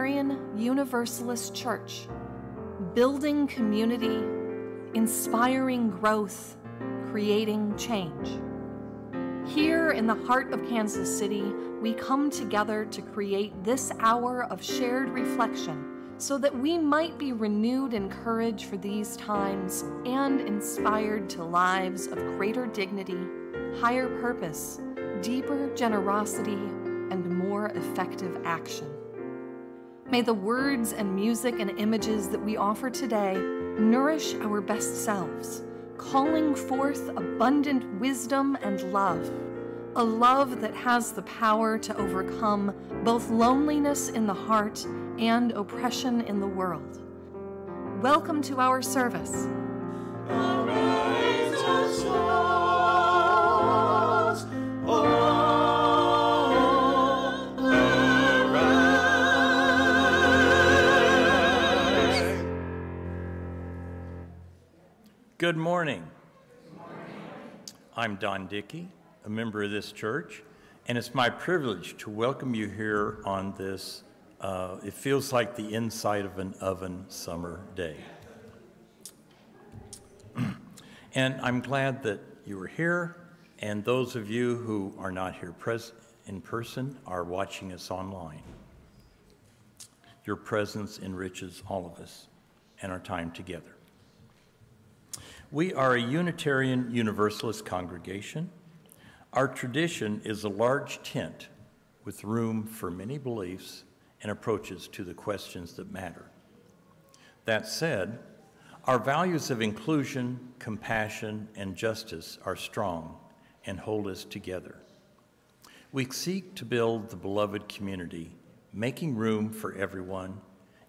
Unitarian Universalist Church, building community, inspiring growth, creating change. Here in the heart of Kansas City, we come together to create this hour of shared reflection so that we might be renewed in courage for these times and inspired to lives of greater dignity, higher purpose, deeper generosity, and more effective action. May the words and music and images that we offer today nourish our best selves, calling forth abundant wisdom and love, a love that has the power to overcome both loneliness in the heart and oppression in the world. Welcome to our service. Arise, O souls, Good morning. I'm Don Dickey, a member of this church, and it's my privilege to welcome you here on this, it feels like the inside of an oven summer day. And I'm glad that you are here, and those of you who are not here in person are watching us online. Your presence enriches all of us and our time together. We are a Unitarian Universalist congregation. Our tradition is a large tent with room for many beliefs and approaches to the questions that matter. That said, our values of inclusion, compassion, and justice are strong and hold us together. We seek to build the beloved community, making room for everyone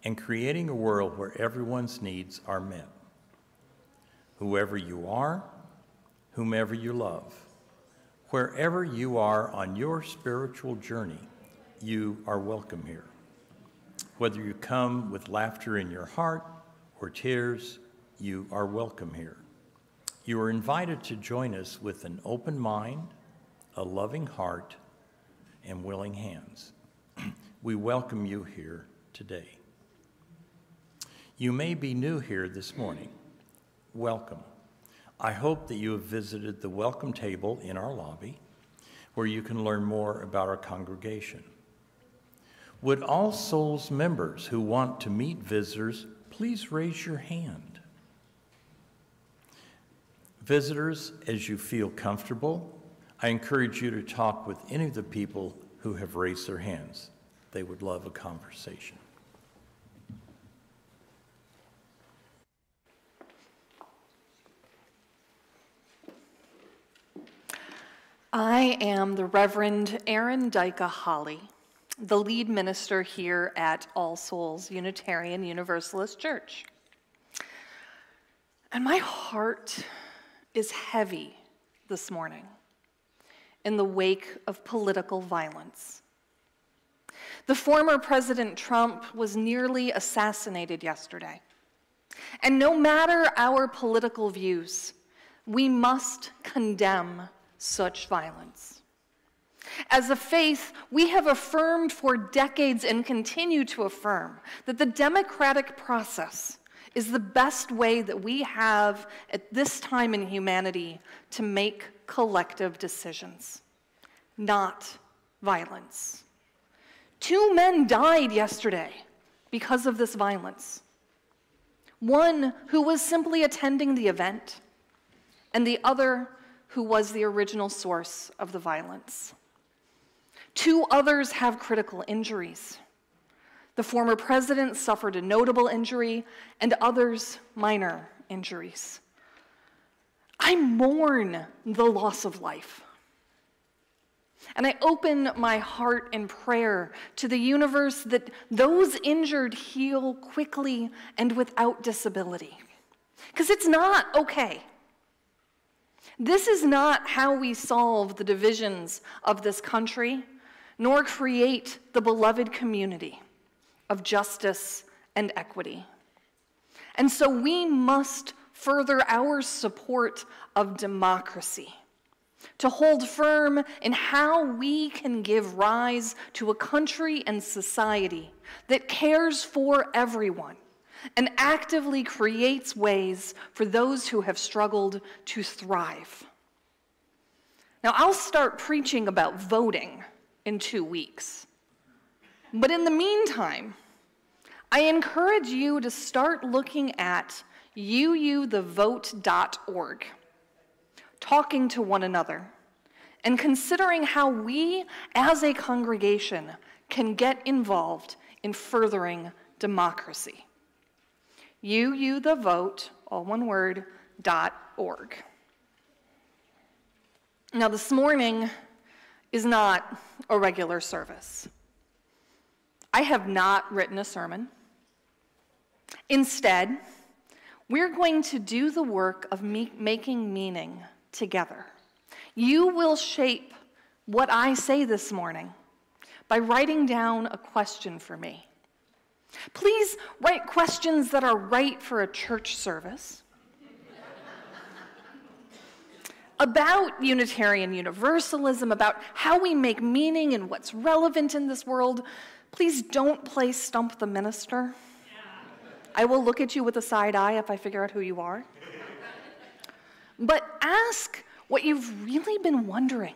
and creating a world where everyone's needs are met. Whoever you are, whomever you love, wherever you are on your spiritual journey, you are welcome here. Whether you come with laughter in your heart or tears, you are welcome here. You are invited to join us with an open mind, a loving heart, and willing hands. We welcome you here today. You may be new here this morning. Welcome. I hope that you have visited the welcome table in our lobby, where you can learn more about our congregation. Would All Souls members who want to meet visitors please raise your hand? Visitors, as you feel comfortable, I encourage you to talk with any of the people who have raised their hands. They would love a conversation. I am the Reverend Erin Dajka Holley, the lead minister here at All Souls Unitarian Universalist Church. And my heart is heavy this morning in the wake of political violence. The former President Trump was nearly assassinated yesterday. And no matter our political views, we must condemn such violence. As a faith, we have affirmed for decades and continue to affirm that the democratic process is the best way that we have at this time in humanity to make collective decisions, not violence. 2 men died yesterday because of this violence. One who was simply attending the event, and the other who was the original source of the violence. 2 others have critical injuries. The former president suffered a notable injury, and others minor injuries. I mourn the loss of life. And I open my heart in prayer to the universe that those injured heal quickly and without disability. Because it's not okay. This is not how we solve the divisions of this country, nor create the beloved community of justice and equity. And so we must further our support of democracy to hold firm in how we can give rise to a country and society that cares for everyone and actively creates ways for those who have struggled to thrive. Now, I'll start preaching about voting in 2 weeks. But in the meantime, I encourage you to start looking at uuthevote.org, talking to one another, and considering how we as a congregation can get involved in furthering democracy. uuthevote, all one word, .org. Now, this morning is not a regular service. I have not written a sermon. Instead, we're going to do the work of making meaning together. You will shape what I say this morning by writing down a question for me. Please write questions that are right for a church service, about Unitarian Universalism, about how we make meaning and what's relevant in this world. Please don't play Stump the Minister. I will look at you with a side eye if I figure out who you are. But ask what you've really been wondering,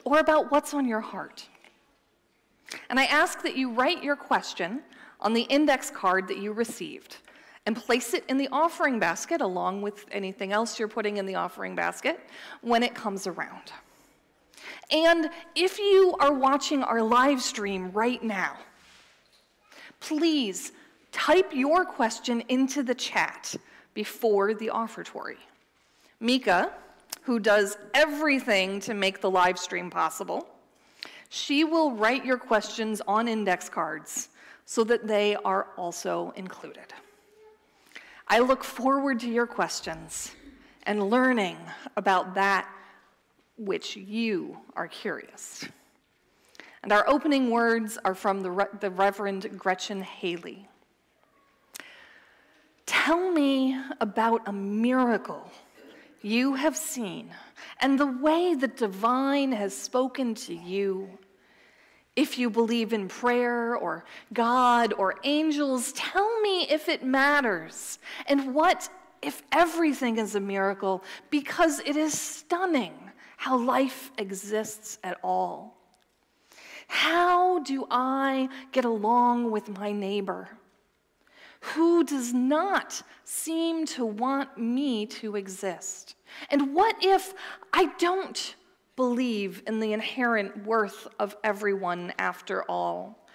or about what's on your heart. And I ask that you write your question on the index card that you received and place it in the offering basket along with anything else you're putting in the offering basket when it comes around. And if you are watching our live stream right now, please type your question into the chat before the offertory. Mika, who does everything to make the live stream possible, she will write your questions on index cards so that they are also included. I look forward to your questions and learning about that which you are curious. And our opening words are from the Reverend Gretchen Haley. Tell me about a miracle you have seen and the way the divine has spoken to you. If you believe in prayer or God or angels, tell me if it matters. And what if everything is a miracle, because it is stunning how life exists at all. How do I get along with my neighbor who does not seem to want me to exist? And what if I don't believe in the inherent worth of everyone after all?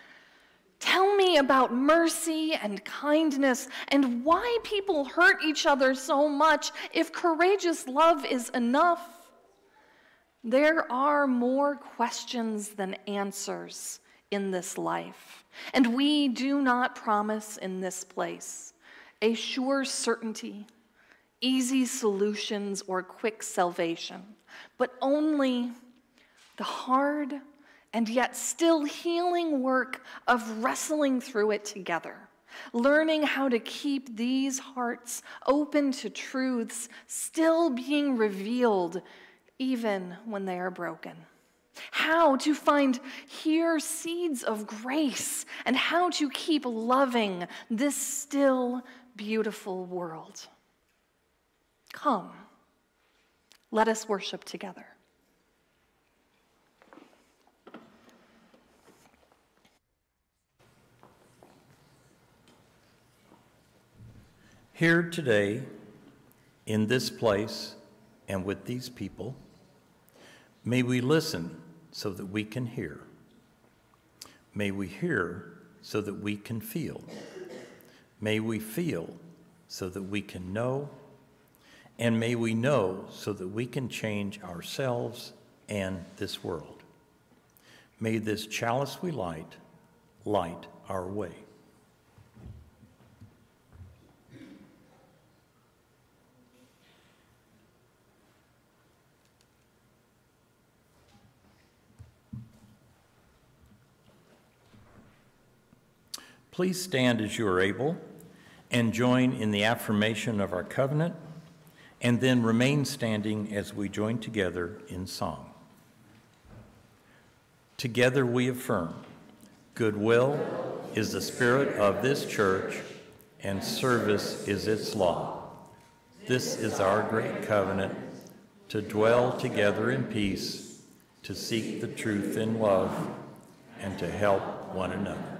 Tell me about mercy and kindness and why people hurt each other so much if courageous love is enough. There are more questions than answers in this life, and we do not promise in this place a sure certainty, easy solutions, or quick salvation, but only the hard and yet still healing work of wrestling through it together, learning how to keep these hearts open to truths still being revealed even when they are broken. How to find here seeds of grace, and how to keep loving this still beautiful world. Come, let us worship together. Here today, in this place, and with these people, may we listen so that we can hear. May we hear so that we can feel. May we feel so that we can know. And may we know so that we can change ourselves and this world. May this chalice we light our way. Please stand as you are able and join in the affirmation of our covenant and then remain standing as we join together in song. Together we affirm, goodwill is the spirit of this church, and service is its law. This is our great covenant, to dwell together in peace, to seek the truth in love, and to help one another.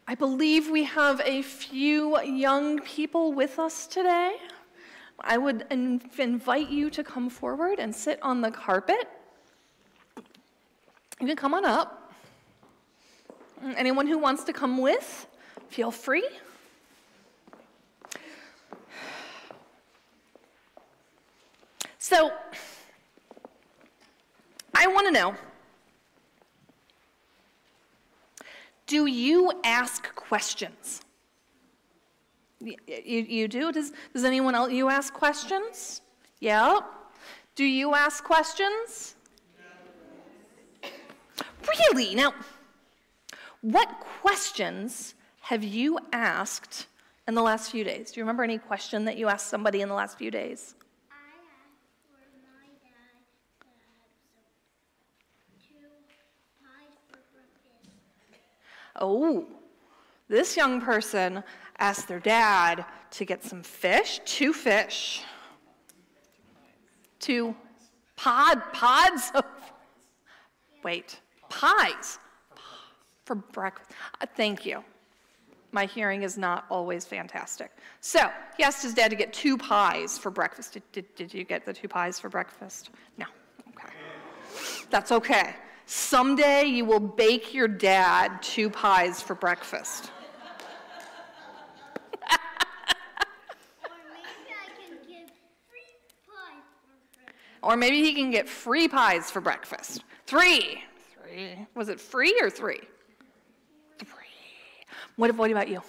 I believe we have a few young people with us today. I would invite you to come forward and sit on the carpet. You can come on up. Anyone who wants to come with, feel free. So, I want to know, do you ask questions? You do? Does anyone else, you ask questions? Yeah? Do you ask questions? Really? Now, what questions have you asked in the last few days? Do you remember any question that you asked somebody in the last few days? I asked for my dad to have 2 pies for breakfast. Oh, this young person asked their dad to get some fish, 2 fish, 2 pods of, wait, pies for breakfast. Thank you. My hearing is not always fantastic. So he asked his dad to get 2 pies for breakfast. Did you get the 2 pies for breakfast? No. Okay. That's okay. Someday you will bake your dad 2 pies for breakfast. Or maybe he can get free pies for breakfast. 3. Was it free or 3? 3. What about you?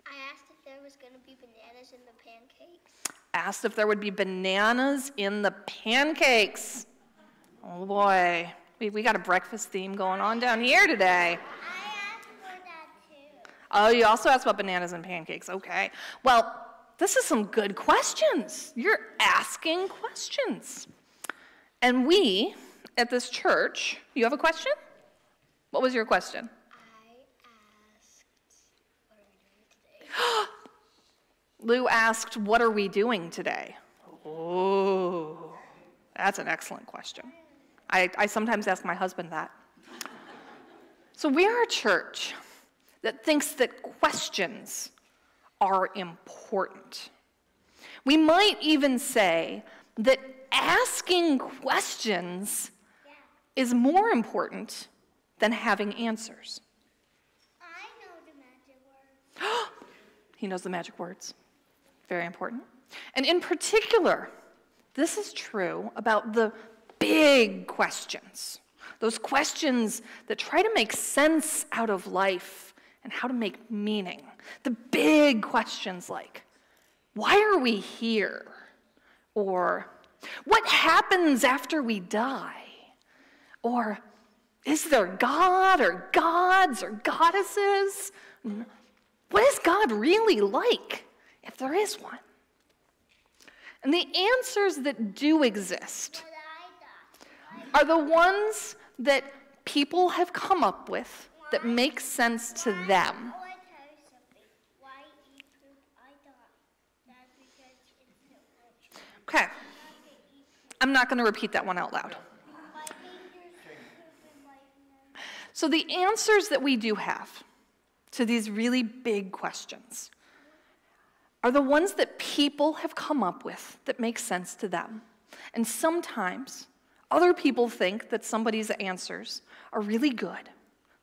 I asked if there was going to be bananas in the pancakes. Asked if there would be bananas in the pancakes. Oh boy, we got a breakfast theme going on down here today. I asked for that too. Oh, you also asked about bananas and pancakes. Okay. Well, this is some good questions. You're asking questions. And we, at this church, you have a question? What was your question? I asked, what are we doing today? Lou asked, what are we doing today? Oh, that's an excellent question. I sometimes ask my husband that. So we are a church that thinks that questions are important. We might even say that asking questions is more important than having answers. I know the magic word. He knows the magic words. Very important. And in particular, this is true about the big questions. Those questions that try to make sense out of life and how to make meaning. The big questions like, why are we here? Or, what happens after we die? Or, is there God or gods or goddesses? What is God really like, if there is one? And the answers that do exist are the ones that people have come up with that make sense to them. I want to tell you something. Why eat poop? I thought that's because it's so rich. Okay, I'm not going to repeat that one out loud. My fingers poop in my nose. So the answers that we do have to these really big questions are the ones that people have come up with that make sense to them. And sometimes other people think that somebody's answers are really good,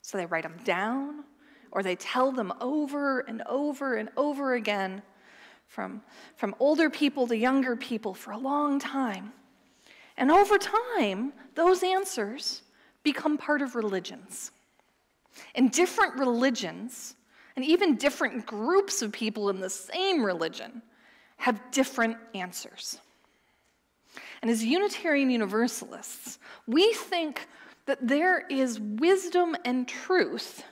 so they write them down or they tell them over and over and over again from older people to younger people for a long time. And over time, those answers become part of religions. And different religions, and even different groups of people in the same religion, have different answers. And as Unitarian Universalists, we think that there is wisdom and truth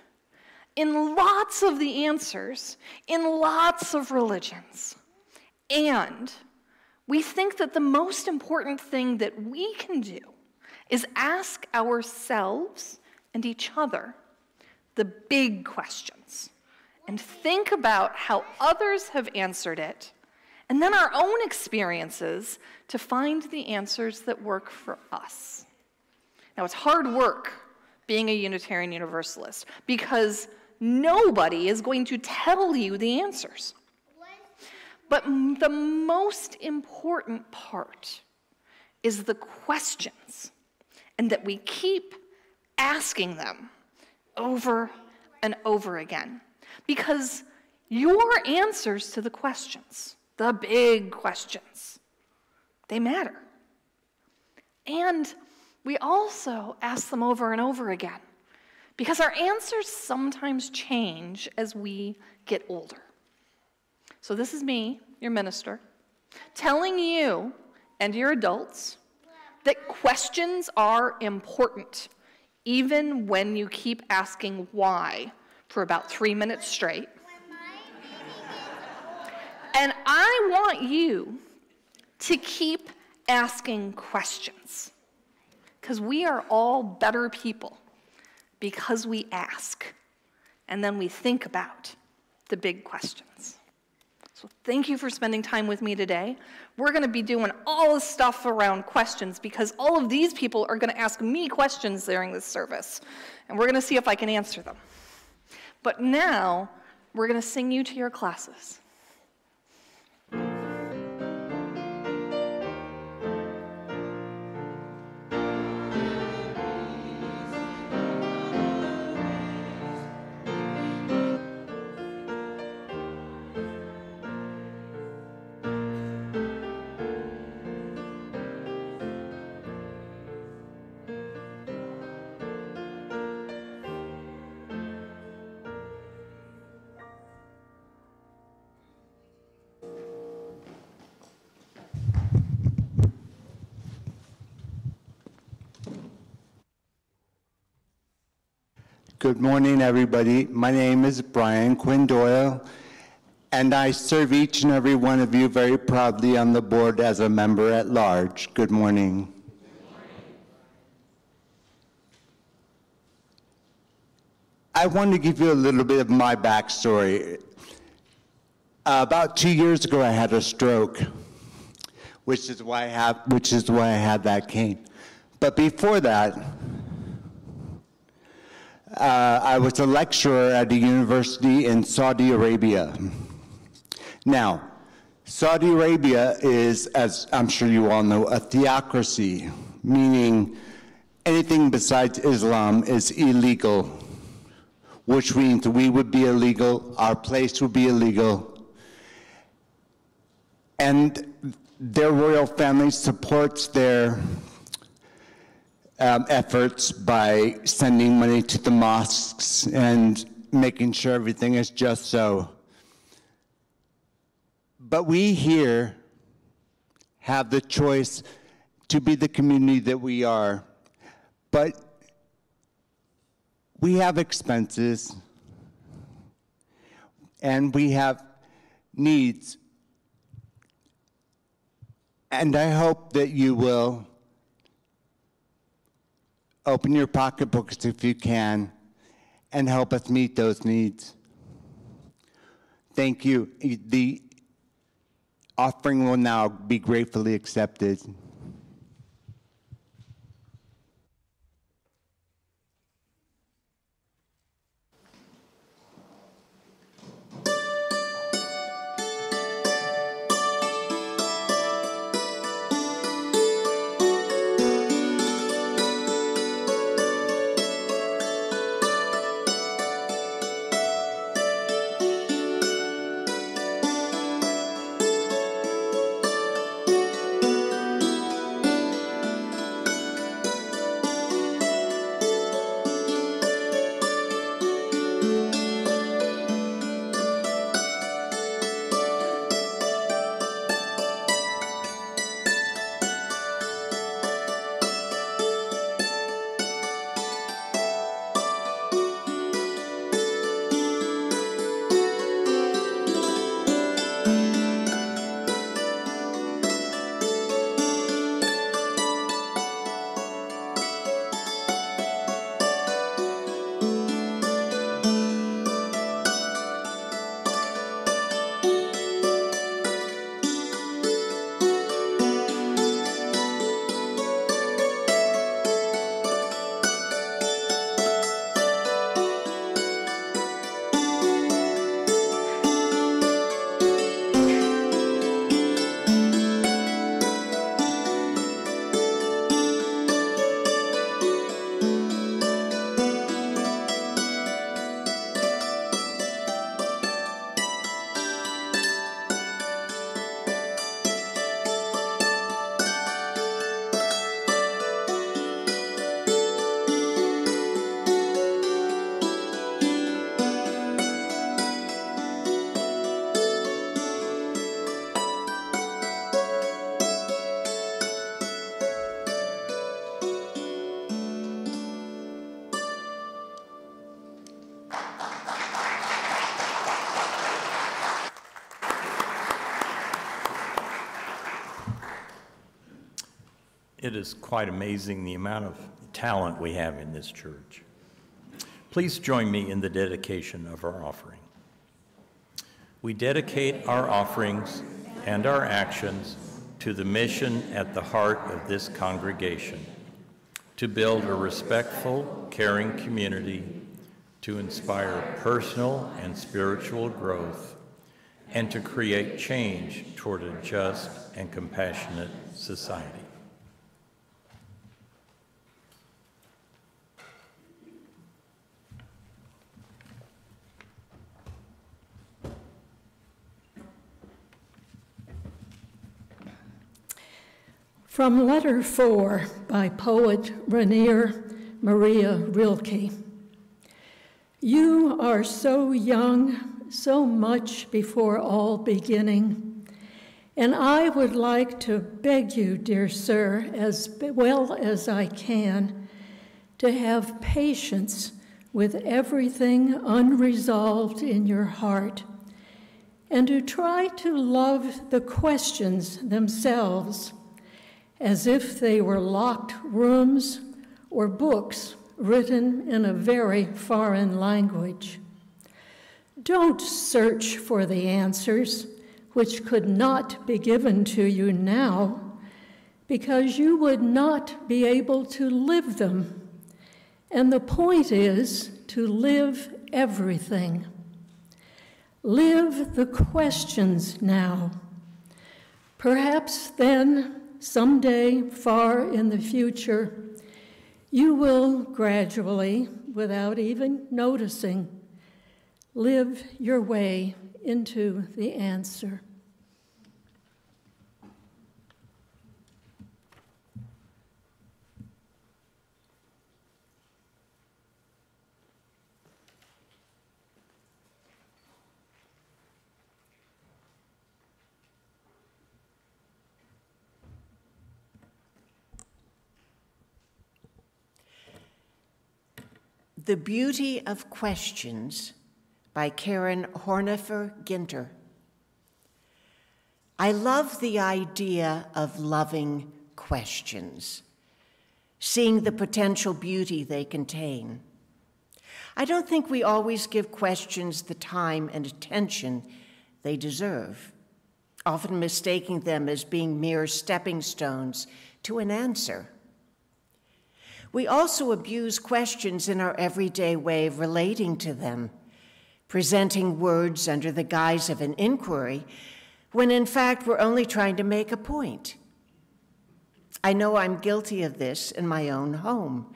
in lots of the answers in lots of religions. And we think that the most important thing that we can do is ask ourselves and each other the big questions and think about how others have answered it, and then our own experiences to find the answers that work for us. Now, it's hard work being a Unitarian Universalist because nobody is going to tell you the answers. But the most important part is the questions, and that we keep asking them over and over again. Because your answers to the questions, the big questions, they matter. And we also ask them over and over again because our answers sometimes change as we get older. So this is me, your minister, telling you and your adults that questions are important, even when you keep asking why for about 3 minutes straight. And I want you to keep asking questions, because we are all better people because we ask, and then we think about the big questions. So thank you for spending time with me today. We're going to be doing all the stuff around questions because all of these people are going to ask me questions during this service, and we're going to see if I can answer them. But now, we're going to sing you to your classes. Good morning, everybody. My name is Brian Quinn Doyle, and I serve each and every one of you very proudly on the board as a member at large. Good morning. I want to give you a little bit of my backstory. About 2 years ago, I had a stroke, which is why I had that cane. But before that, I was a lecturer at a university in Saudi Arabia. Now, Saudi Arabia is, as I'm sure you all know, a theocracy, meaning anything besides Islam is illegal, which means we would be illegal, our place would be illegal, and their royal family supports their efforts by sending money to the mosques and making sure everything is just so. But we here have the choice to be the community that we are. But we have expenses and we have needs. And I hope that you will open your pocketbooks if you can and help us meet those needs. Thank you. The offering will now be gratefully accepted. It is quite amazing the amount of talent we have in this church. Please join me in the dedication of our offering. We dedicate our offerings and our actions to the mission at the heart of this congregation, to build a respectful, caring community, to inspire personal and spiritual growth, and to create change toward a just and compassionate society. From Letter 4 by poet Rainier Maria Rilke. You are so young, so much before all beginning, and I would like to beg you, dear sir, as well as I can, to have patience with everything unresolved in your heart, and to try to love the questions themselves as if they were locked rooms or books written in a very foreign language. Don't search for the answers which could not be given to you now, because you would not be able to live them. And the point is to live everything. Live the questions now. Perhaps then, someday far in the future, you will gradually, without even noticing, live your way into the answer. The Beauty of Questions by Karen Hornifer-Ginter. I love the idea of loving questions, seeing the potential beauty they contain. I don't think we always give questions the time and attention they deserve, often mistaking them as being mere stepping stones to an answer. We also abuse questions in our everyday way of relating to them, presenting words under the guise of an inquiry, when in fact we're only trying to make a point. I know I'm guilty of this in my own home,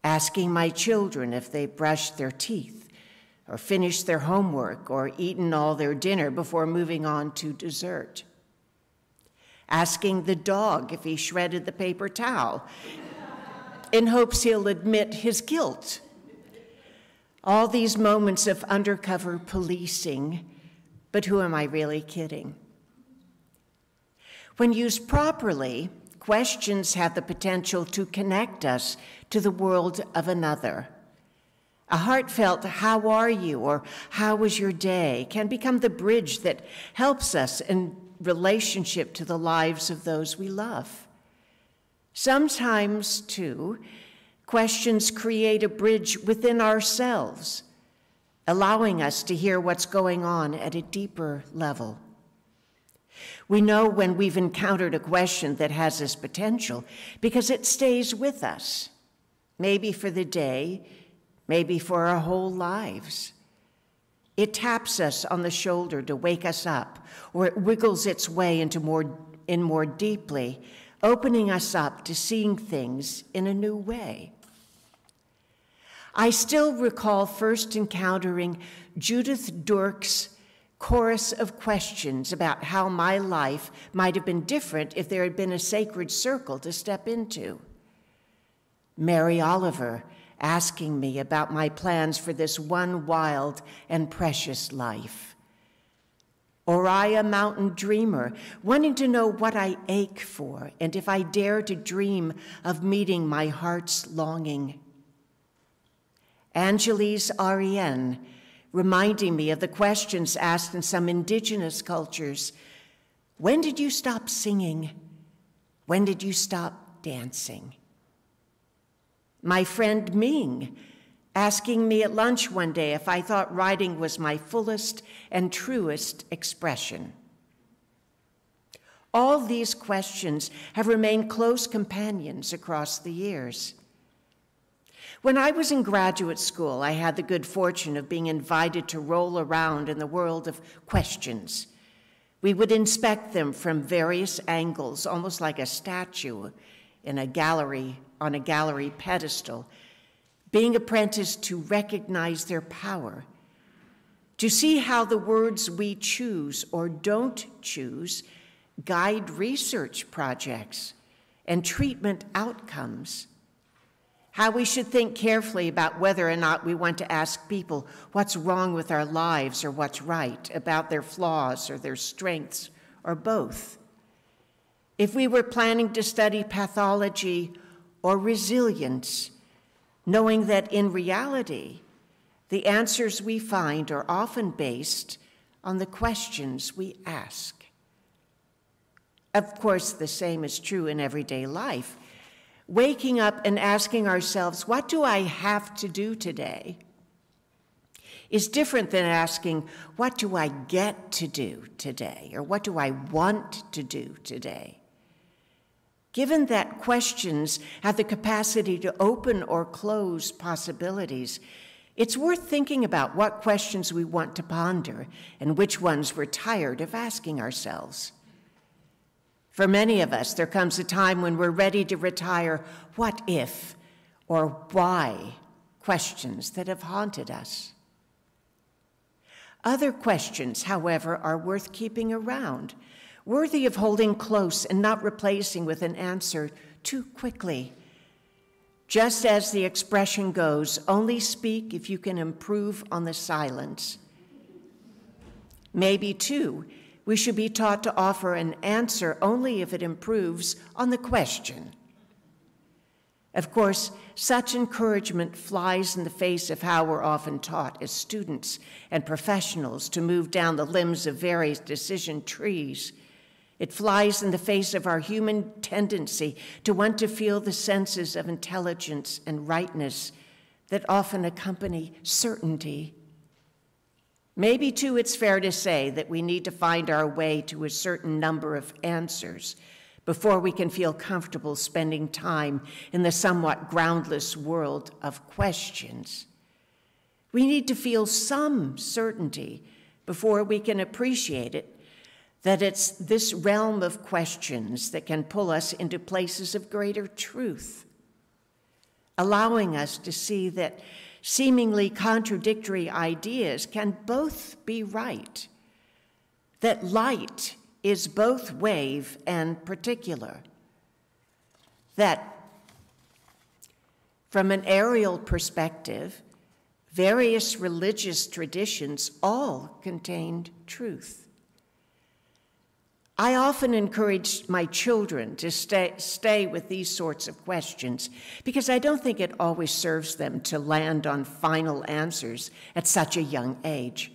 asking my children if they brushed their teeth, or finished their homework, or eaten all their dinner before moving on to dessert. Asking the dog if he shredded the paper towel, in hopes he'll admit his guilt. All these moments of undercover policing, but who am I really kidding? When used properly, questions have the potential to connect us to the world of another. A heartfelt, "How are you?" or "How was your day?" can become the bridge that helps us in relationship to the lives of those we love. Sometimes, too, questions create a bridge within ourselves, allowing us to hear what's going on at a deeper level. We know when we've encountered a question that has this potential because it stays with us, maybe for the day, maybe for our whole lives. It taps us on the shoulder to wake us up, or it wiggles its way into more deeply, opening us up to seeing things in a new way. I still recall first encountering Judith Durk's chorus of questions about how my life might have been different if there had been a sacred circle to step into. Mary Oliver asking me about my plans for this one wild and precious life. Oriah Mountain Dreamer, wanting to know what I ache for and if I dare to dream of meeting my heart's longing. Angeles Ariane, reminding me of the questions asked in some indigenous cultures. When did you stop singing? When did you stop dancing. My friend Ming asking me at lunch one day if I thought writing was my fullest and truest expression. All these questions have remained close companions across the years. When I was in graduate school, I had the good fortune of being invited to roll around in the world of questions. We would inspect them from various angles, almost like a statue in a gallery, on a gallery pedestal, being apprenticed to recognize their power, to see how the words we choose or don't choose guide research projects and treatment outcomes, how we should think carefully about whether or not we want to ask people what's wrong with our lives or what's right, about their flaws or their strengths, or both. If we were planning to study pathology or resilience, knowing that in reality, the answers we find are often based on the questions we ask. Of course, the same is true in everyday life. Waking up and asking ourselves, what do I have to do today, is different than asking, what do I get to do today, or what do I want to do today? Given that questions have the capacity to open or close possibilities, it's worth thinking about what questions we want to ponder and which ones we're tired of asking ourselves. For many of us, there comes a time when we're ready to retire what if or why questions that have haunted us. Other questions, however, are worth keeping around, worthy of holding close and not replacing with an answer too quickly. Just as the expression goes, only speak if you can improve on the silence. Maybe, too, we should be taught to offer an answer only if it improves on the question. Of course, such encouragement flies in the face of how we're often taught as students and professionals to move down the limbs of various decision trees. It flies in the face of our human tendency to want to feel the senses of intelligence and rightness that often accompany certainty. Maybe, too, it's fair to say that we need to find our way to a certain number of answers before we can feel comfortable spending time in the somewhat groundless world of questions. We need to feel some certainty before we can appreciate it, that it's this realm of questions that can pull us into places of greater truth, allowing us to see that seemingly contradictory ideas can both be right, that light is both wave and particular, that from an aerial perspective, various religious traditions all contained truth. I often encourage my children to stay with these sorts of questions because I don't think it always serves them to land on final answers at such a young age.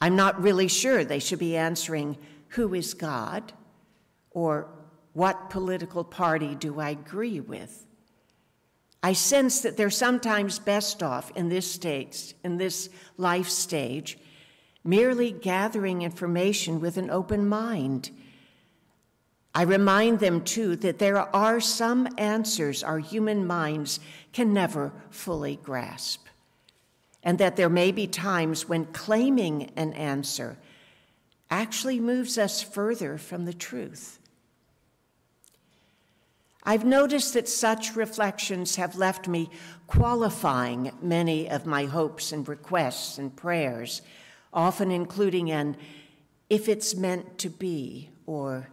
I'm not really sure they should be answering, who is God? Or what political party do I agree with? I sense that they're sometimes best off in this life stage, merely gathering information with an open mind. I remind them, too, that there are some answers our human minds can never fully grasp, and that there may be times when claiming an answer actually moves us further from the truth. I've noticed that such reflections have left me qualifying many of my hopes and requests and prayers, often including an if it's meant to be, or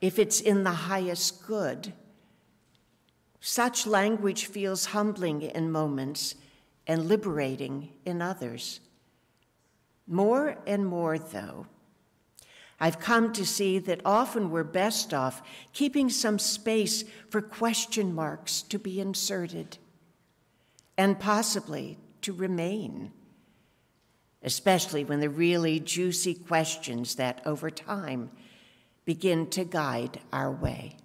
if it's in the highest good. Such language feels humbling in moments and liberating in others. More and more, though, I've come to see that often we're best off keeping some space for question marks to be inserted and possibly to remain, especially when the really juicy questions that, over time, begin to guide our way.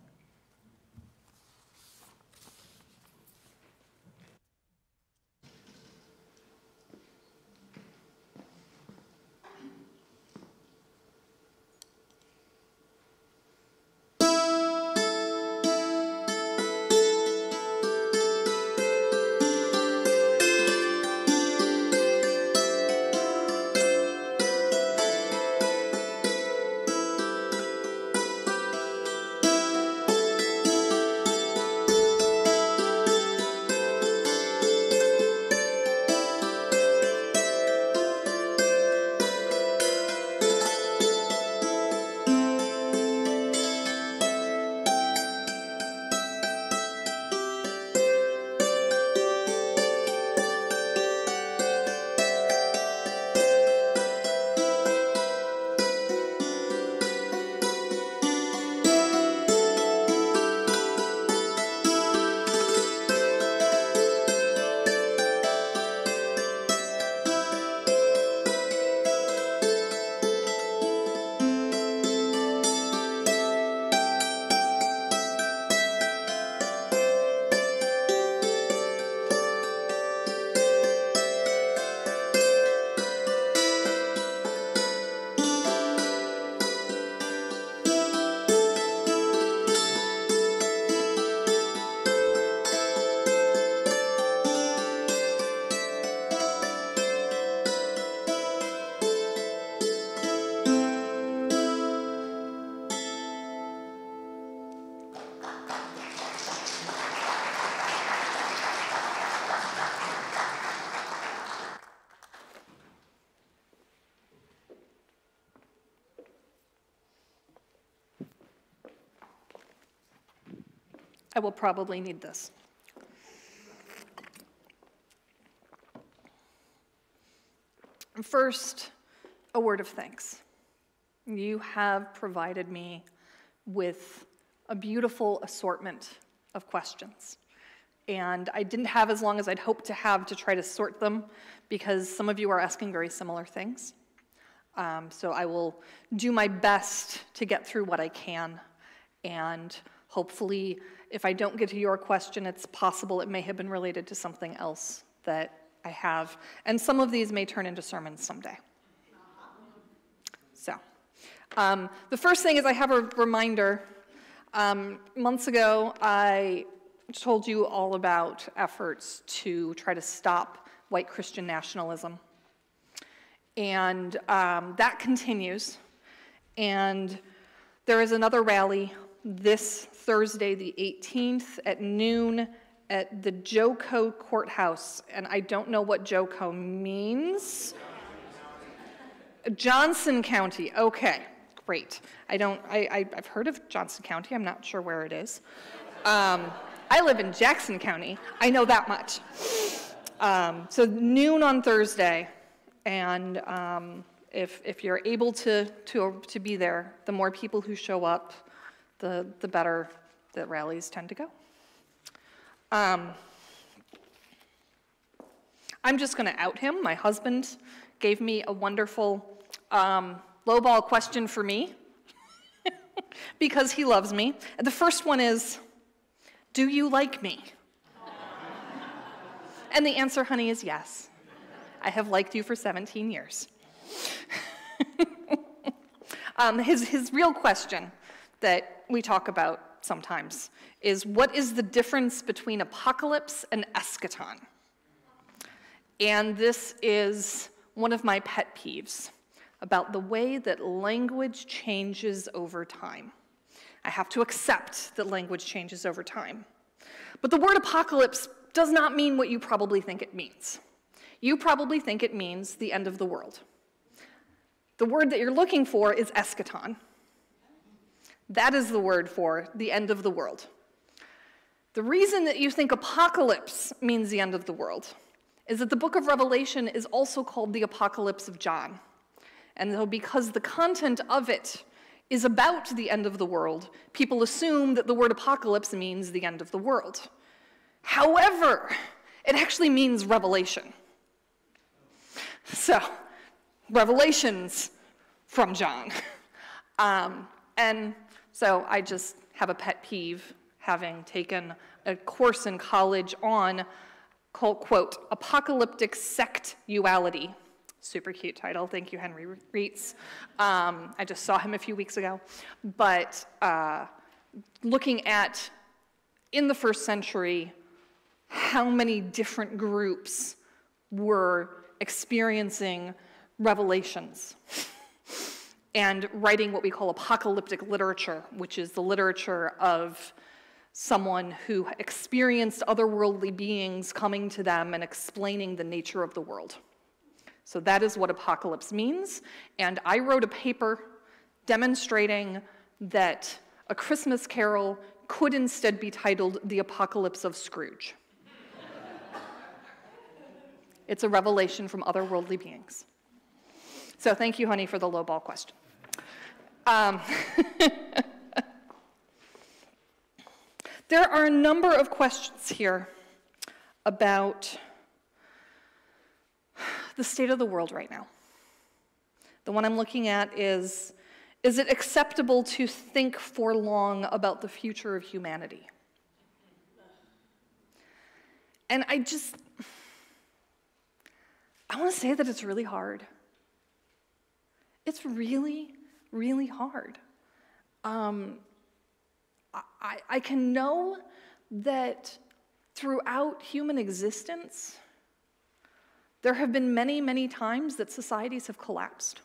I will probably need this. First, a word of thanks. You have provided me with a beautiful assortment of questions. And I didn't have as long as I'd hoped to have to try to sort them, because some of you are asking very similar things. So I will do my best to get through what I can, and hopefully, if I don't get to your question, it's possible it may have been related to something else that I have. And some of these may turn into sermons someday. So, the first thing is I have a reminder. Months ago, I told you all about efforts to try to stop white Christian nationalism. And that continues. And there is another rally this Thursday, the 18th at noon at the Joco Courthouse. And I don't know what Joco means. Johnson County, okay, great. I've heard of Johnson County, I'm not sure where it is. I live in Jackson County, I know that much. So noon on Thursday, and if you're able to be there, the more people who show up, the better the rallies tend to go. I'm just gonna out him. My husband gave me a wonderful lowball question for me because he loves me. And the first one is, do you like me? And the answer, honey, is yes. I have liked you for 17 years. His real question that we talk about sometimes is, what is the difference between apocalypse and eschaton? And this is one of my pet peeves about the way that language changes over time. I have to accept that language changes over time. But the word apocalypse does not mean what you probably think it means. You probably think it means the end of the world. The word that you're looking for is eschaton. That is the word for the end of the world. The reason that you think apocalypse means the end of the world is that the book of Revelation is also called the Apocalypse of John. And so because the content of it is about the end of the world, people assume that the word apocalypse means the end of the world. However, it actually means revelation. So, revelations from John. And so I just have a pet peeve, having taken a course in college on, quote, apocalyptic sectuality. Super cute title, thank you, Henry Reitz. I just saw him a few weeks ago. But looking at, in the first century, how many different groups were experiencing revelations and writing what we call apocalyptic literature, which is the literature of someone who experienced otherworldly beings coming to them and explaining the nature of the world. So that is what apocalypse means, and I wrote a paper demonstrating that A Christmas Carol could instead be titled The Apocalypse of Scrooge. It's a revelation from otherworldly beings. So thank you, honey, for the lowball question. There are a number of questions here about the state of the world right now. The one I'm looking at is it acceptable to think for long about the future of humanity? And I want to say that it's really hard. It's really, really hard. I can know that throughout human existence, there have been many, many times that societies have collapsed.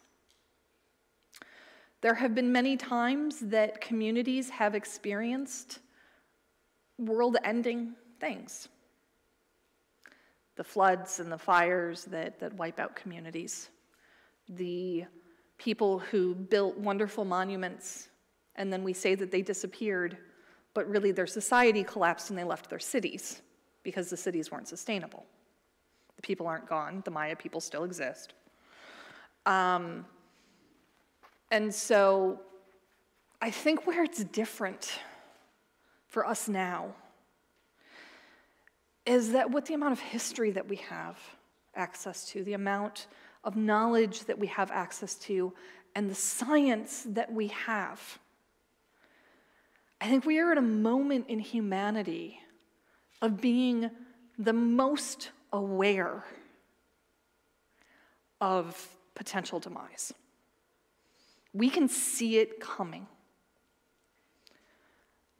There have been many times that communities have experienced world-ending things. The floods and the fires that wipe out communities. The people who built wonderful monuments, and then we say that they disappeared but really their society collapsed and they left their cities because the cities weren't sustainable. The people aren't gone, the Maya people still exist. And so I think where it's different for us now is that with the amount of history that we have access to, the amount of knowledge that we have access to, and the science that we have, I think we are at a moment in humanity of being the most aware of potential demise. We can see it coming.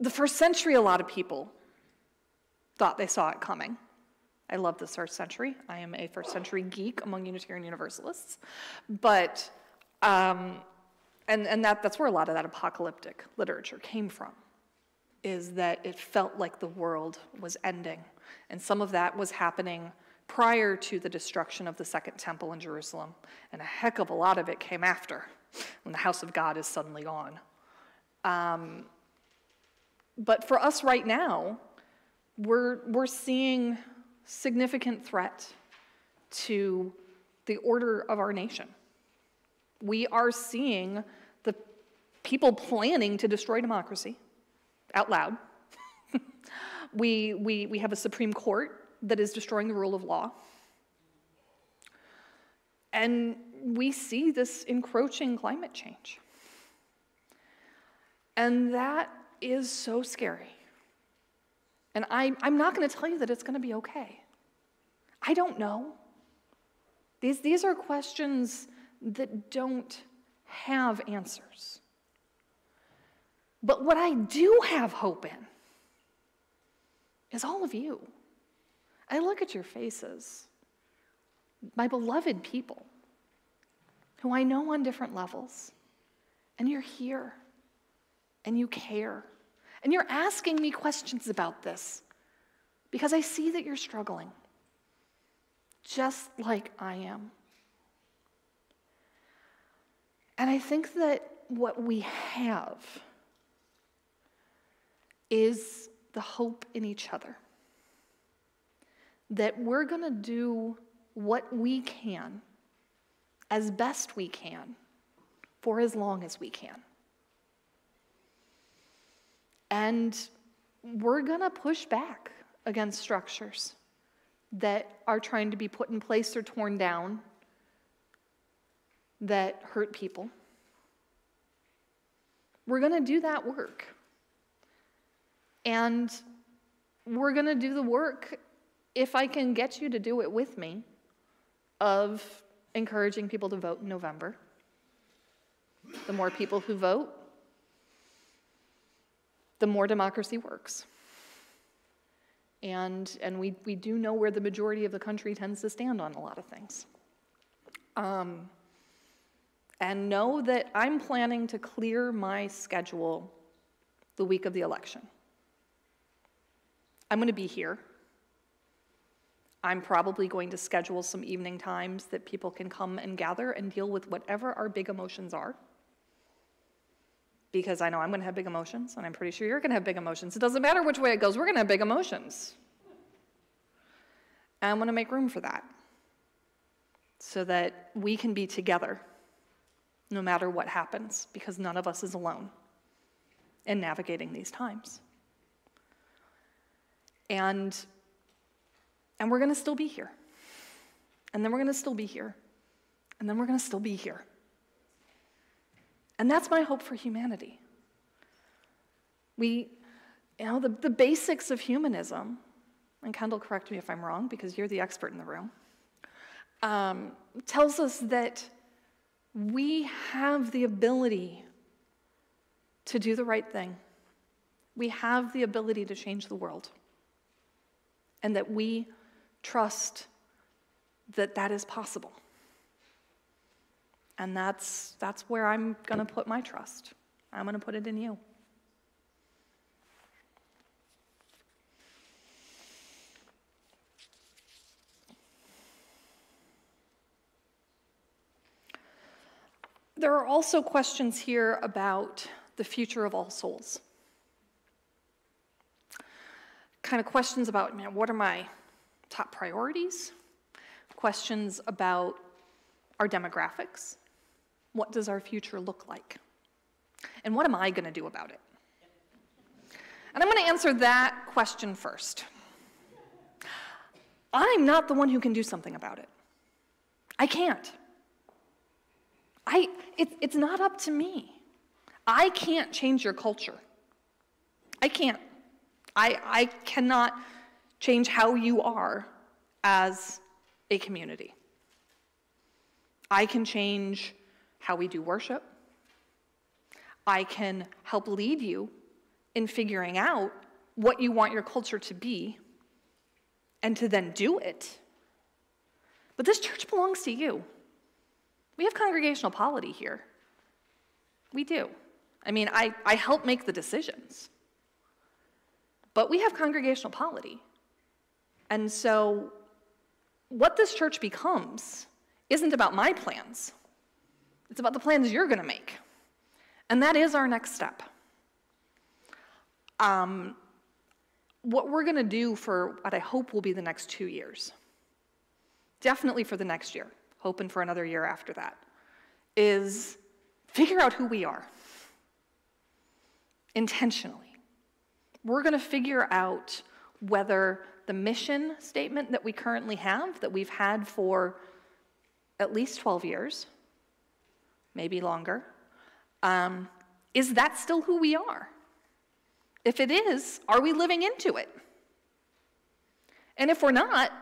The first century, a lot of people thought they saw it coming. I love the first century. I am a first century geek among Unitarian Universalists. But, and that's where a lot of that apocalyptic literature came from, is that it felt like the world was ending. And some of that was happening prior to the destruction of the Second Temple in Jerusalem. And a heck of a lot of it came after, when the house of God is suddenly gone. But for us right now, we're seeing significant threat to the order of our nation. We are seeing the people planning to destroy democracy out loud. We have a Supreme Court that is destroying the rule of law. And we see this encroaching climate change. And that is so scary. And I'm not going to tell you that it's going to be okay. I don't know. These are questions that don't have answers. But what I do have hope in is all of you. I look at your faces, my beloved people, who I know on different levels, and you're here, and you care, and you're asking me questions about this because I see that you're struggling, just like I am. And I think that what we have is the hope in each other, that we're going to do what we can, as best we can, for as long as we can. And we're going to push back against structures that are trying to be put in place or torn down that hurt people. We're going to do that work. And we're going to do the work, if I can get you to do it with me, of encouraging people to vote in November. The more people who vote, the more democracy works. And we do know where the majority of the country tends to stand on a lot of things. And know that I'm planning to clear my schedule the week of the election. I'm going to be here. I'm probably going to schedule some evening times that people can come and gather and deal with whatever our big emotions are. Because I know I'm going to have big emotions, and I'm pretty sure you're going to have big emotions. It doesn't matter which way it goes, we're going to have big emotions. And I'm going to make room for that so that we can be together no matter what happens, because none of us is alone in navigating these times. And we're going to still be here. And then we're going to still be here. And then we're going to still be here. And that's my hope for humanity. The basics of humanism, and Kendall, correct me if I'm wrong, because you're the expert in the room, tells us that we have the ability to do the right thing. We have the ability to change the world. And that we trust that that is possible. And that's where I'm going to put my trust. I'm going to put it in you. There are also questions here about the future of all souls. kind of questions about, man, what are my top priorities? Questions about our demographics. What does our future look like? And what am I going to do about it? And I'm going to answer that question first. I'm not the one who can do something about it. I can't. It's not up to me. I can't change your culture. I can't. I cannot change how you are as a community. I can change how we do worship. I can help lead you in figuring out what you want your culture to be and to then do it. But this church belongs to you. We have congregational polity here. We do. I mean, I help make the decisions. But we have congregational polity. And so what this church becomes isn't about my plans. It's about the plans you're going to make. And that is our next step. What we're going to do for what I hope will be the next 2 years, definitely for the next year, hoping for another year after that, is figure out who we are intentionally. We're going to figure out whether the mission statement that we currently have, that we've had for at least 12 years, maybe longer, is that still who we are? If it is, are we living into it? And if we're not,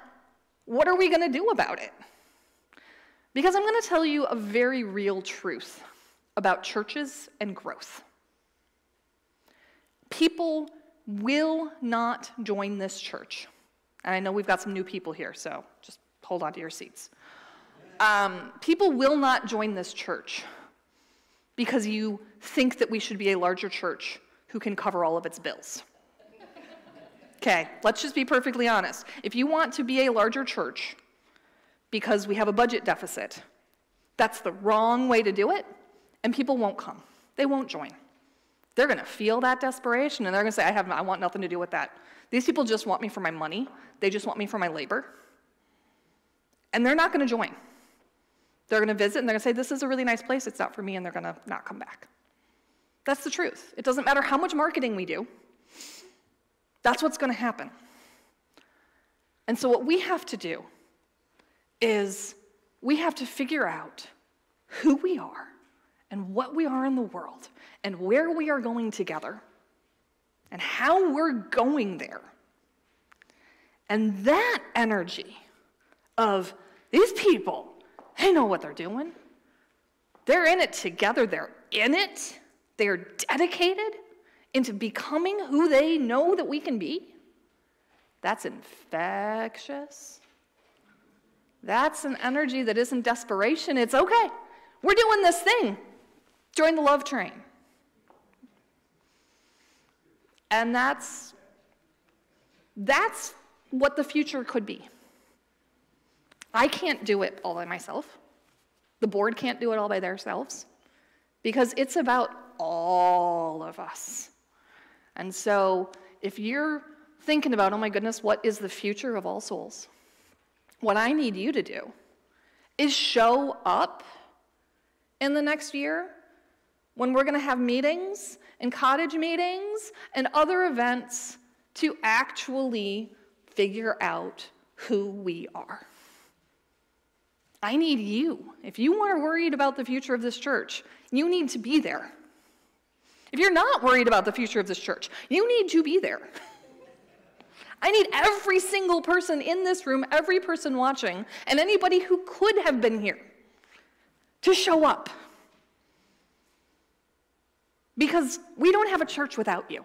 what are we going to do about it? Because I'm going to tell you a very real truth about churches and growth. People will not join this church. And I know we've got some new people here, so just hold on to your seats. People will not join this church because you think that we should be a larger church who can cover all of its bills. Okay, let's just be perfectly honest. If you want to be a larger church because we have a budget deficit, that's the wrong way to do it, and people won't come. They won't join. They're going to feel that desperation, and they're going to say, I want nothing to do with that. These people just want me for my money. They just want me for my labor. And they're not going to join. They're going to visit, and they're going to say, this is a really nice place. It's not for me, and they're going to not come back. That's the truth. It doesn't matter how much marketing we do. That's what's going to happen. And so what we have to do is we have to figure out who we are and what we are in the world and where we are going together and how we're going there. And that energy of these people, they know what they're doing. They're in it together. They're in it. They're dedicated into becoming who they know that we can be. That's infectious. That's an energy that isn't desperation. It's okay. We're doing this thing. Join the love train. And that's what the future could be. I can't do it all by myself. The board can't do it all by themselves because it's about all of us. And so if you're thinking about, oh my goodness, what is the future of All Souls? What I need you to do is show up in the next year when we're going to have meetings and cottage meetings and other events to actually figure out who we are. I need you. If you are worried about the future of this church, you need to be there. If you're not worried about the future of this church, you need to be there. I need every single person in this room, every person watching, and anybody who could have been here to show up. Because we don't have a church without you.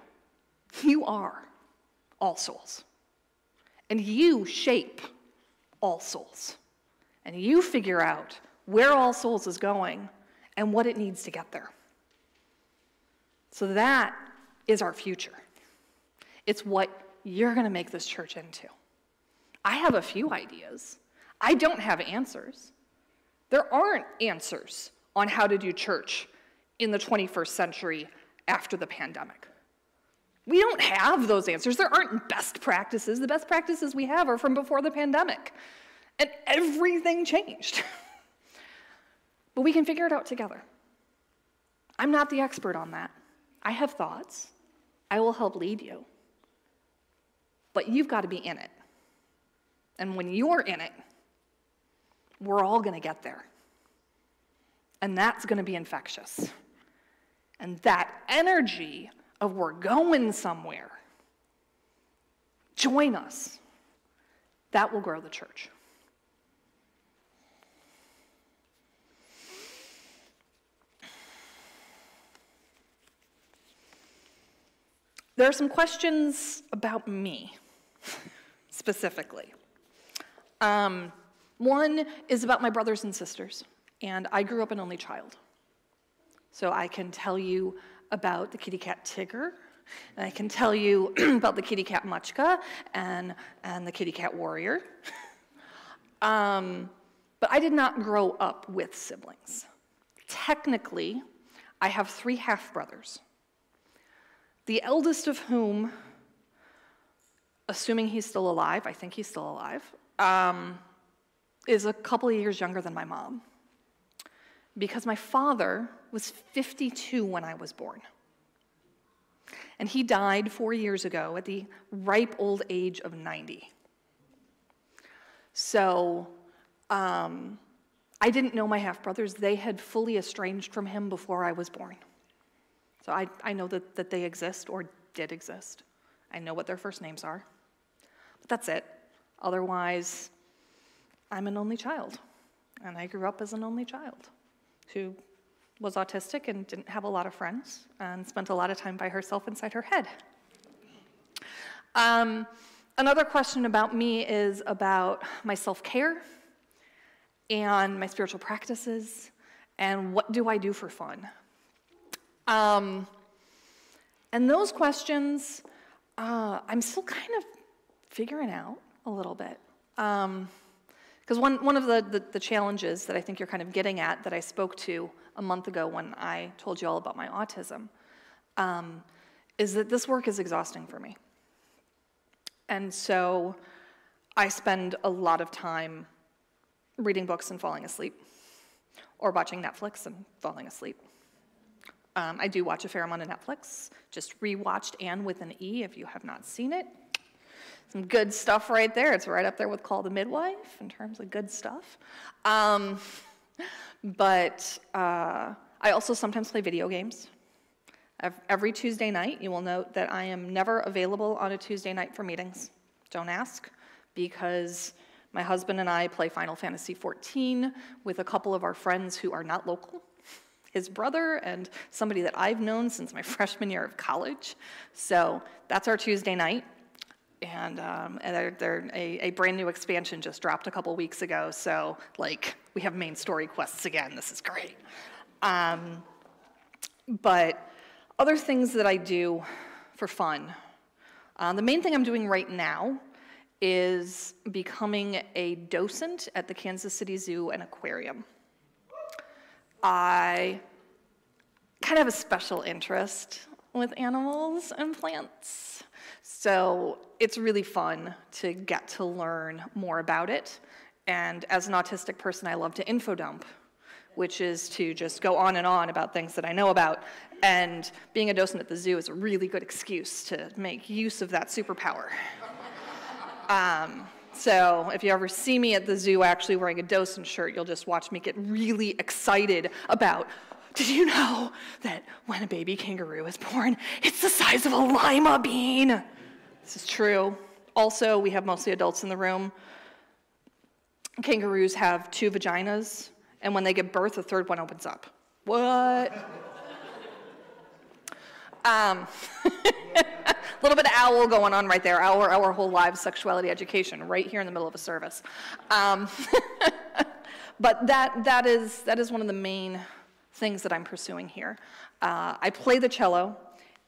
You are All Souls. And you shape All Souls. And you figure out where All Souls is going and what it needs to get there. So that is our future. It's what you're going to make this church into. I have a few ideas. I don't have answers. There aren't answers on how to do church in the 21st century after the pandemic. We don't have those answers. There aren't best practices. The best practices we have are from before the pandemic. And everything changed. But we can figure it out together. I'm not the expert on that. I have thoughts. I will help lead you. But you've got to be in it. And when you're in it, we're all going to get there. And that's going to be infectious. And that energy of we're going somewhere, join us. That will grow the church. There are some questions about me, specifically. One is about my brothers and sisters, and I grew up an only child. So I can tell you about the kitty cat Tigger, and I can tell you about the kitty cat Dajka and the kitty cat Warrior. But I did not grow up with siblings. Technically, I have 3 half-brothers. The eldest of whom, assuming he's still alive, I think he's still alive, is a couple of years younger than my mom. Because my father was 52 when I was born. And he died 4 years ago at the ripe old age of 90. So I didn't know my half-brothers. They had fully estranged from him before I was born. So I know that they exist or did exist. I know what their first names are. But that's it. Otherwise, I'm an only child. And I grew up as an only child who was autistic and didn't have a lot of friends and spent a lot of time by herself inside her head. Another question about me is about my self-care and my spiritual practices and what do I do for fun. And those questions, I'm still kind of figuring out a little bit. Because one of the challenges that I think you're kind of getting at that I spoke to a month ago when I told you all about my autism is that this work is exhausting for me. And so I spend a lot of time reading books and falling asleep, or watching Netflix and falling asleep. I do watch a fair amount of Netflix. Just rewatched Anne with an E if you have not seen it. Some good stuff right there. It's right up there with Call the Midwife in terms of good stuff. But I also sometimes play video games. Every Tuesday night, you will note that I am never available on a Tuesday night for meetings. Don't ask, because my husband and I play Final Fantasy XIV with a couple of our friends who are not local. His brother and somebody that I've known since my freshman year of college. So that's our Tuesday night. And a brand new expansion just dropped a couple weeks ago. So like we have main story quests again. This is great. But other things that I do for fun. The main thing I'm doing right now is becoming a docent at the Kansas City Zoo and Aquarium. I kind of have a special interest with animals and plants. So it's really fun to get to learn more about it. And as an autistic person, I love to infodump, which is to just go on and on about things that I know about. And being a docent at the zoo is a really good excuse to make use of that superpower. So if you ever see me at the zoo actually wearing a docent shirt, you'll just watch me get really excited about, did you know that when a baby kangaroo is born, it's the size of a lima bean? This is true. Also, we have mostly adults in the room. Kangaroos have 2 vaginas, and when they give birth, a 3rd one opens up. What? A little bit of owl going on right there. Our whole lives, sexuality education, right here in the middle of a service. But that is one of the main things that I'm pursuing here. I play the cello,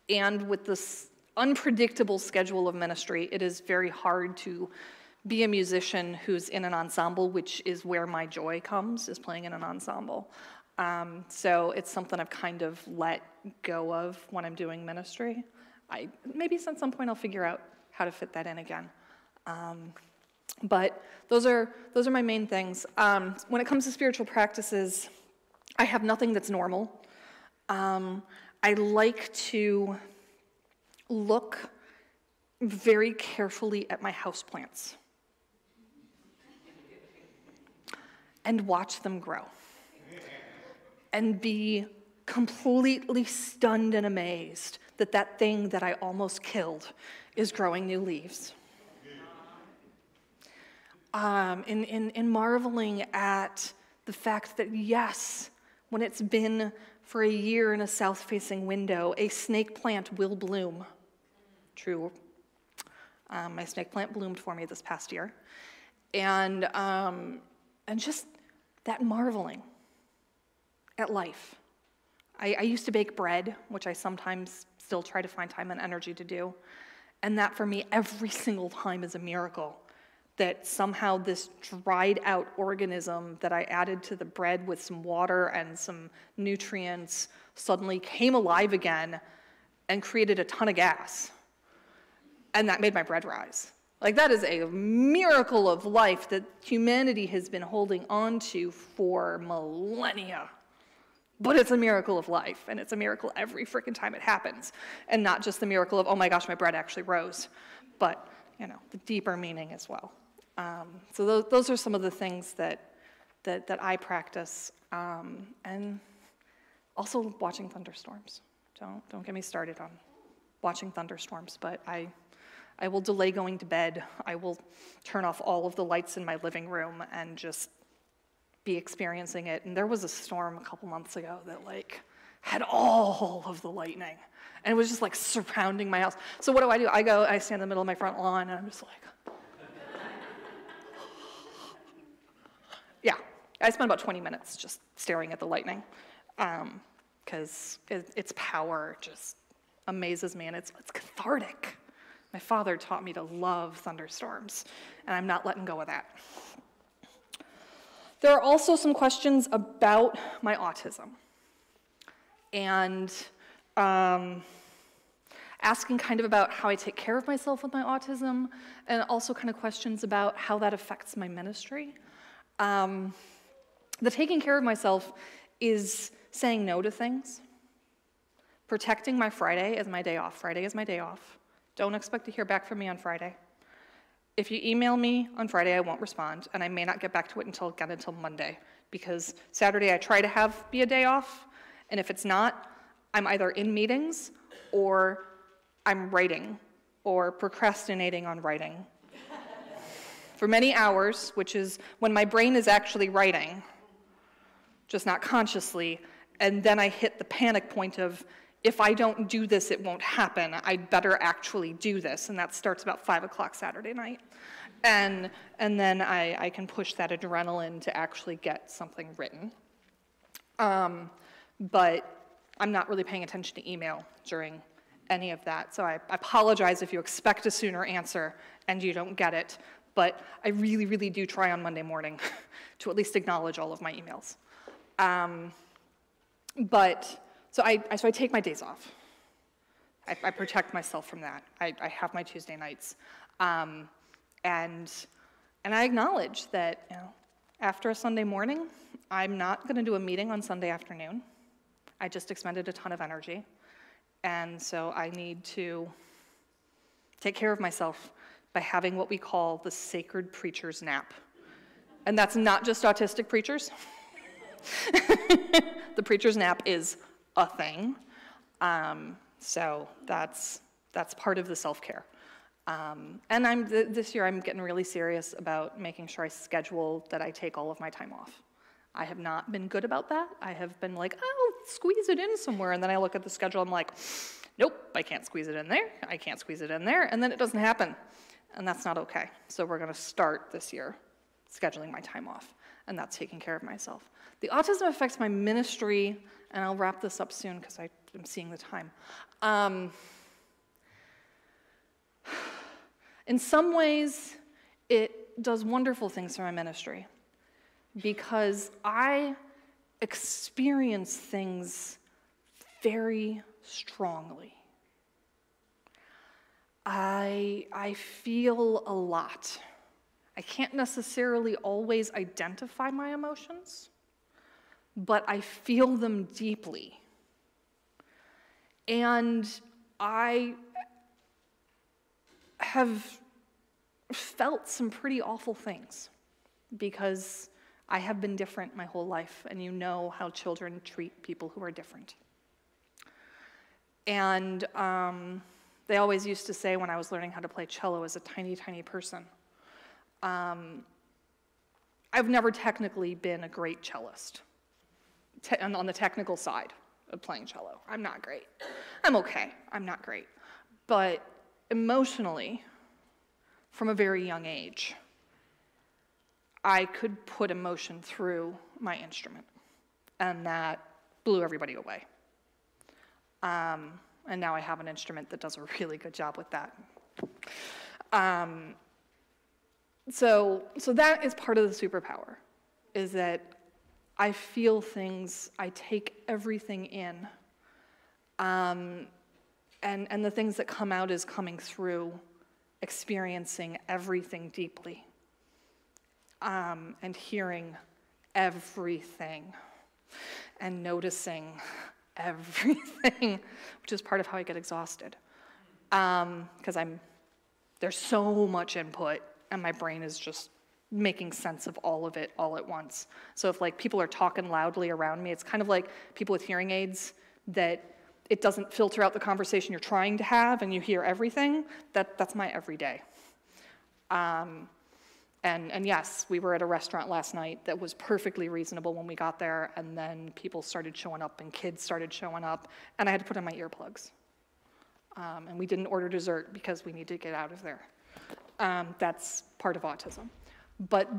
and with this unpredictable schedule of ministry, it is very hard to be a musician who's in an ensemble, which is where my joy comes, is playing in an ensemble. So it's something I've kind of let go of when I'm doing ministry. maybe at some point I'll figure out how to fit that in again. But those are my main things. When it comes to spiritual practices, I have nothing that's normal. I like to look very carefully at my houseplants and watch them grow and be completely stunned and amazed that that thing that I almost killed is growing new leaves. In marveling at the fact that, yes, when it's been for a year in a south-facing window, a snake plant will bloom. True. My snake plant bloomed for me this past year. And just that marveling at life. I used to bake bread, which I sometimes still try to find time and energy to do. And that, for me, every single time is a miracle. That somehow this dried out organism that I added to the bread with some water and some nutrients suddenly came alive again and created a ton of gas. And that made my bread rise. Like, that is a miracle of life that humanity has been holding on to for millennia. But it's a miracle of life, and it's a miracle every freaking time it happens. And not just the miracle of, oh my gosh, my bread actually rose, but, you know, the deeper meaning as well. So those are some of the things that I practice, and also watching thunderstorms. Don't get me started on watching thunderstorms, but I will delay going to bed. I will turn off all of the lights in my living room and just be experiencing it. And there was a storm a couple months ago that like had all of the lightning, and it was just like surrounding my house. So what do? I stand in the middle of my front lawn, and I'm just like, yeah, I spent about 20 minutes just staring at the lightning, because its power just amazes me, and it's cathartic. My father taught me to love thunderstorms, and I'm not letting go of that. There are also some questions about my autism, and asking kind of about how I take care of myself with my autism, and also kind of questions about how that affects my ministry. The taking care of myself is saying no to things, protecting my Friday as my day off. Friday is my day off. Don't expect to hear back from me on Friday. If you email me on Friday, I won't respond, and I may not get back to it until Monday, because Saturday I try to be a day off, and if it's not, I'm either in meetings, or I'm writing, or procrastinating on writing. For many hours, which is when my brain is actually writing, just not consciously, and then I hit the panic point of, if I don't do this, it won't happen. I'd better actually do this, and that starts about 5 o'clock Saturday night. And then I can push that adrenaline to actually get something written. But I'm not really paying attention to email during any of that, so I apologize if you expect a sooner answer and you don't get it. But I really, really do try on Monday morning to at least acknowledge all of my emails. So I take my days off. I protect myself from that. I have my Tuesday nights. And I acknowledge that, you know, after a Sunday morning, I'm not going to do a meeting on Sunday afternoon. I just expended a ton of energy. And so I need to take care of myself by having what we call the sacred preacher's nap. And that's not just autistic preachers. The preacher's nap is a thing. So that's part of the self-care. And this year I'm getting really serious about making sure I schedule that I take all of my time off. I have not been good about that. I have been like, I'll squeeze it in somewhere, and then I look at the schedule, I'm like, nope, I can't squeeze it in there, I can't squeeze it in there, and then it doesn't happen. And that's not okay. So we're gonna start this year scheduling my time off, and that's taking care of myself. The autism affects my ministry, and I'll wrap this up soon because I'm seeing the time. In some ways, it does wonderful things for my ministry because I experience things very strongly. I feel a lot. I can't necessarily always identify my emotions, but I feel them deeply. And I have felt some pretty awful things because I have been different my whole life, and you know how children treat people who are different. And they always used to say when I was learning how to play cello as a tiny, tiny person, I've never technically been a great cellist on the technical side of playing cello. I'm not great. I'm okay. I'm not great. But emotionally, from a very young age, I could put emotion through my instrument, and that blew everybody away. And now I have an instrument that does a really good job with that. So that is part of the superpower, is that I feel things, I take everything in, and the things that come out is coming through experiencing everything deeply, and hearing everything, and noticing everything, which is part of how I get exhausted, because there's so much input, and my brain is just making sense of all of it all at once. So if like people are talking loudly around me, it's kind of like people with hearing aids that it doesn't filter out the conversation you're trying to have and you hear everything. That's my everyday. And yes, we were at a restaurant last night that was perfectly reasonable when we got there, and then people started showing up and kids started showing up, and I had to put on my earplugs. And we didn't order dessert because we need to get out of there. That's part of autism. But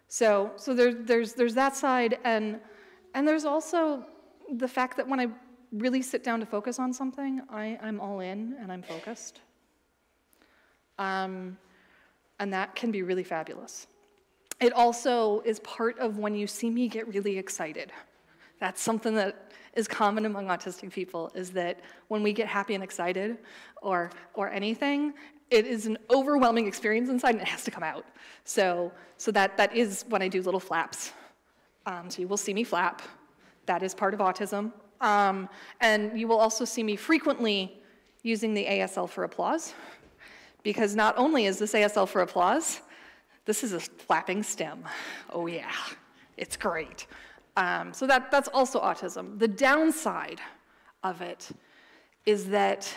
so there's that side, and there's also the fact that when I really sit down to focus on something, I'm all in and I'm focused. And that can be really fabulous. It also is part of when you see me get really excited. That's something that is common among autistic people, is that when we get happy and excited or anything, it is an overwhelming experience inside and it has to come out. So that is when I do little flaps. So you will see me flap. That is part of autism. And you will also see me frequently using the ASL for applause, because not only is this ASL for applause, this is a flapping stem. Oh yeah, it's great. So that's also autism. The downside of it is that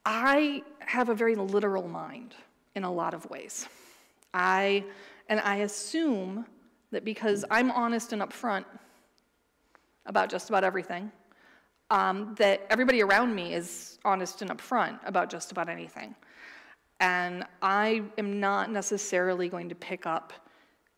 I have a very literal mind in a lot of ways. I assume that because I'm honest and upfront about just about everything, that everybody around me is honest and upfront about just about anything. And I am not necessarily going to pick up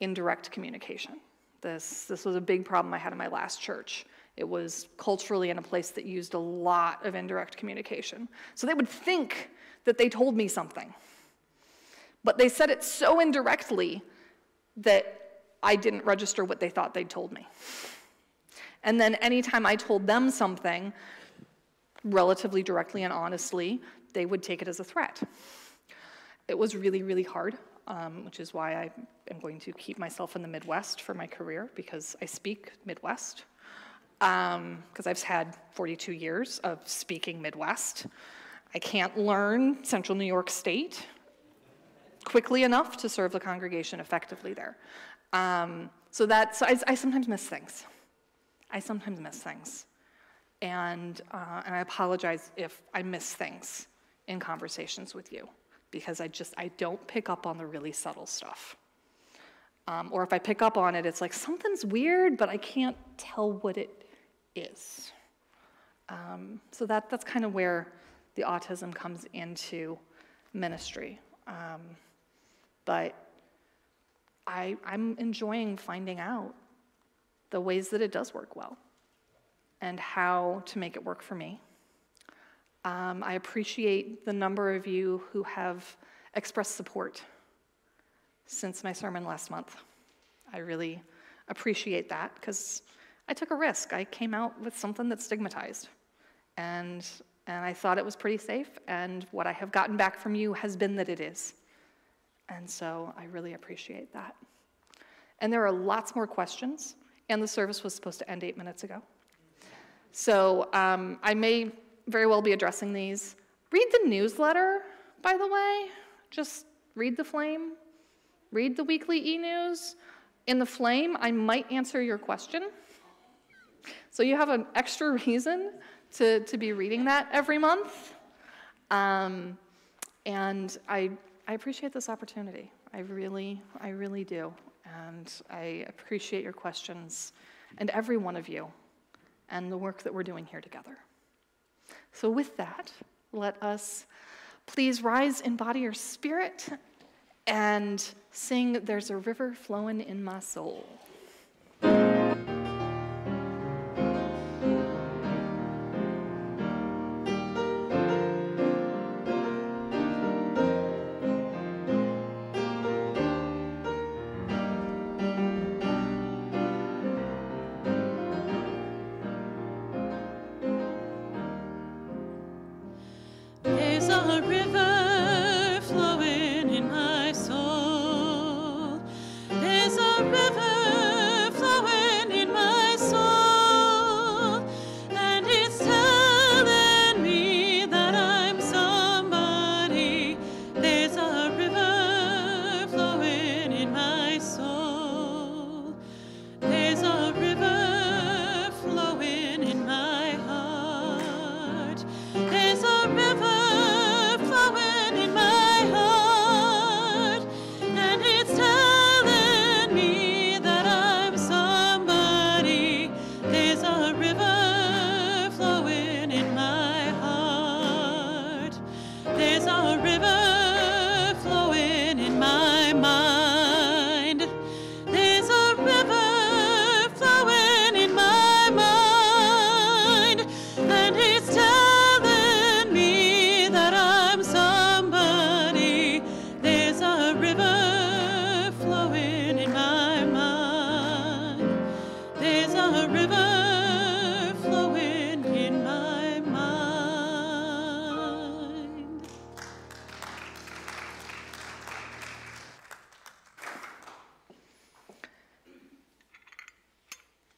indirect communication. This was a big problem I had in my last church. It was culturally in a place that used a lot of indirect communication. So they would think that they told me something, but they said it so indirectly that I didn't register what they thought they'd told me. And then anytime I told them something relatively directly and honestly, they would take it as a threat. It was really, really hard. Which is why I am going to keep myself in the Midwest for my career, because I speak Midwest, because I've had 42 years of speaking Midwest. I can't learn Central New York State quickly enough to serve the congregation effectively there. So I sometimes miss things. And I apologize if I miss things in conversations with you, because I don't pick up on the really subtle stuff. Or if I pick up on it, it's like something's weird, but I can't tell what it is. So that's kind of where the autism comes into ministry. But I'm enjoying finding out the ways that it does work well and how to make it work for me. I appreciate the number of you who have expressed support since my sermon last month. I really appreciate that, because I took a risk. I came out with something that's stigmatized. And I thought it was pretty safe, and what I have gotten back from you has been that it is. And so I really appreciate that. And there are lots more questions, and the service was supposed to end 8 minutes ago. So I may very well be addressing these. Read the newsletter, by the way. Just read the Flame. Read the weekly e-news. In the Flame, I might answer your question. So you have an extra reason to be reading that every month. And I appreciate this opportunity. I really do. And I appreciate your questions and every one of you and the work that we're doing here together. So with that, let us please rise in body or spirit and sing There's a River Flowing in My Soul. There's a river flowing in my soul. There's a river flowing in my soul. And it's telling me that I'm somebody. There's a river flowing in my soul. There's a river flowing in my heart. There's a river flowing in my heart, and it's telling me that I'm somebody. There's a river flowing in my heart. There's a river flowing in my mind. There's a river flowing in my mind, and it's telling me that I'm somebody. There's a river flowing in my mind. There's a river flowing in my mind.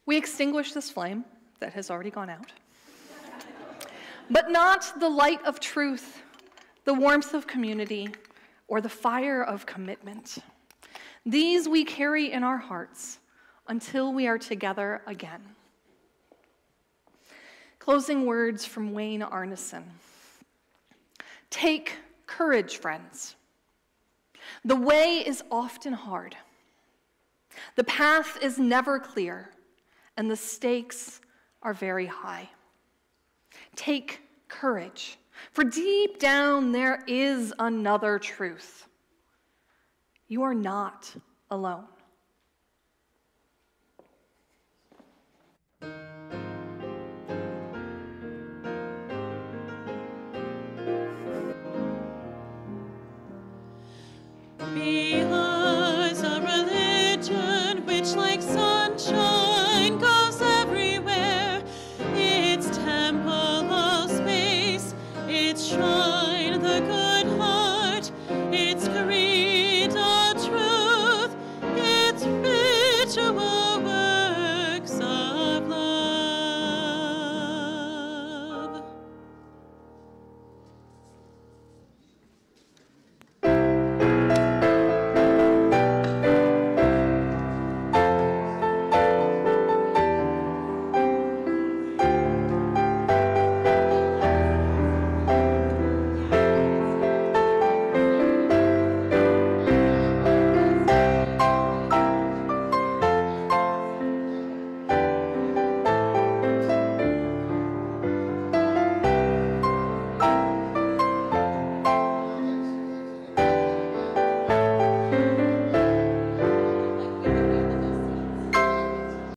We extinguish this flame that has already gone out, but not the light of truth, the warmth of community, or the fire of commitment. These we carry in our hearts until we are together again. Closing words from Wayne Arneson. Take courage, friends. The way is often hard. The path is never clear, and the stakes are very high. Take courage, for deep down there is another truth. You are not alone.